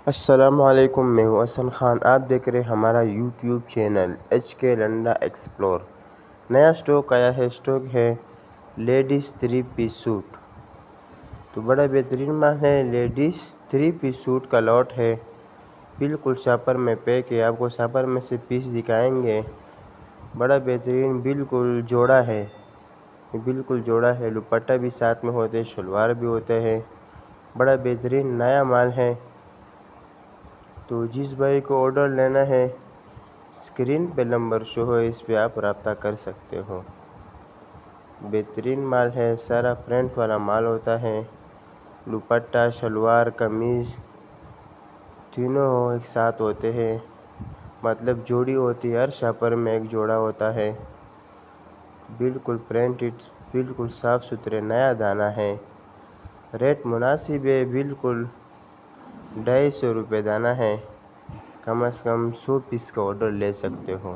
السلام علیکم، میں ہوں حسن خان۔ آپ دیکھ رہے ہیں ہمارا YouTube channel HK Linda explore. نیا سٹاک آیا ہے، سٹاک ہے لیڈیز 3 پیس سوٹ۔ تو بڑا بہترین مال ہے، لیڈیز 3 پیس سوٹ کا لاٹ ہے، بالکل شاپر میں پیک ہے۔ آپ کو شاپر میں سے پیس دکھائیں گے، بڑا بہترین بالکل جوڑا ہے، بالکل جوڑا ہے۔ دوپٹہ بھی ساتھ میں ہوتے، شلوار بھی ہوتا ہے، بڑا بہترین نیا مال ہے۔ تو جس بھائی کو آرڈر لینا ہے، اسکرین پہ نمبر شو ہے، اس پہ آپ رابطہ کر سکتے ہو۔ بہترین مال ہے، سارا پرنٹ والا مال ہوتا ہے، دوپٹہ، شلوار، قمیض تینوں ایک ساتھ ہوتے ہیں، مطلب جوڑی ہوتی ہے، ہر شاپر میں ایک جوڑا ہوتا ہے۔ بالکل پرنٹڈ، بالکل صاف ستھرے، نیا دانہ ہے، ریٹ مناسب ہے، بالکل 250 روپے دانہ ہے۔ کم از کم 100 پیس کا آرڈر لے سکتے ہو۔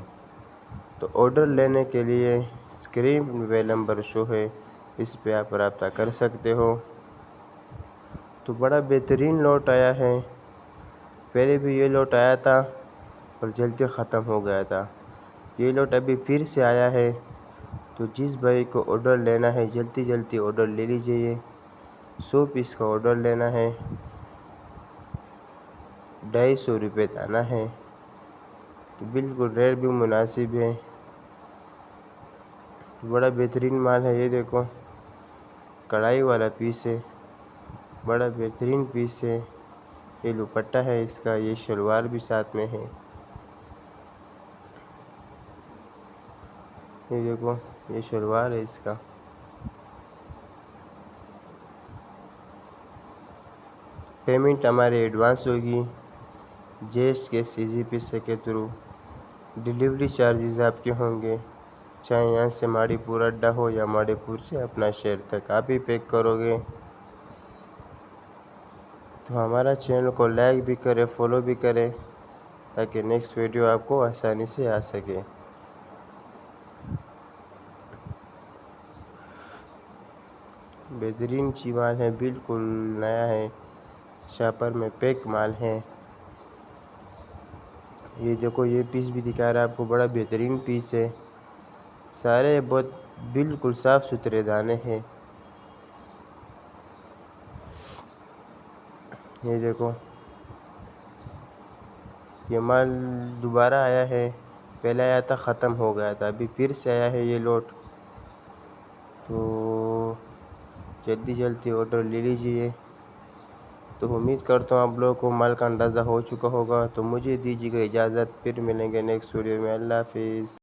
تو آرڈر لینے کے لیے اسکرین پہ نمبر شو ہے، اس پہ آپ رابطہ کر سکتے ہو۔ تو بڑا بہترین لوٹ آیا ہے، پہلے بھی یہ لوٹ آیا تھا اور جلدی ختم ہو گیا تھا، یہ لوٹ ابھی پھر سے آیا ہے۔ تو جس بھائی کو آرڈر لینا ہے، جلدی جلدی آرڈر لے لیجئے۔ 100 پیس کا آرڈر لینا ہے، 250 روپے دانہ ہے، تو بالکل ریٹ بھی مناسب ہے۔ بڑا بہترین مال ہے، یہ دیکھو کڑھائی والا پیس ہے، بڑا بہترین پیس ہے۔ یہ دوپٹہ ہے اس کا، یہ شلوار بھی ساتھ میں ہے، یہ دیکھو یہ شلوار ہے اس کا۔ پیمنٹ ہمارے ایڈوانس ہوگی JSK CGP سے کے تھرو۔ ڈیلیوری چارجز آپ کے ہوں گے، چاہے یہاں سے ماڑی پور اڈا ہو یا ماڑی پور سے اپنا شہر تک آپ ہی پیک کرو گے۔ تو ہمارا چینل کو لائک بھی کرے، فالو بھی کرے، تاکہ نیکسٹ ویڈیو آپ کو آسانی سے آ سکے۔ بہترین چی مال ہے، بالکل نیا ہے، شاپر میں پیک مال ہے۔ یہ دیکھو یہ پیس بھی دکھا رہا ہے آپ کو، بڑا بہترین پیس ہے، سارے بہت بالکل صاف ستھرے دانے ہیں۔ یہ دیکھو یہ مال دوبارہ آیا ہے، پہلے آیا تھا ختم ہو گیا تھا، ابھی پھر سے آیا ہے یہ لوٹ۔ تو جلدی جلدی آرڈر لے لیجئے۔ تو امید کرتا ہوں آپ لوگوں کو مال کا اندازہ ہو چکا ہوگا۔ تو مجھے دیجیے گا اجازت، پھر ملیں گے نیکسٹ ویڈیو میں۔ اللہ حافظ۔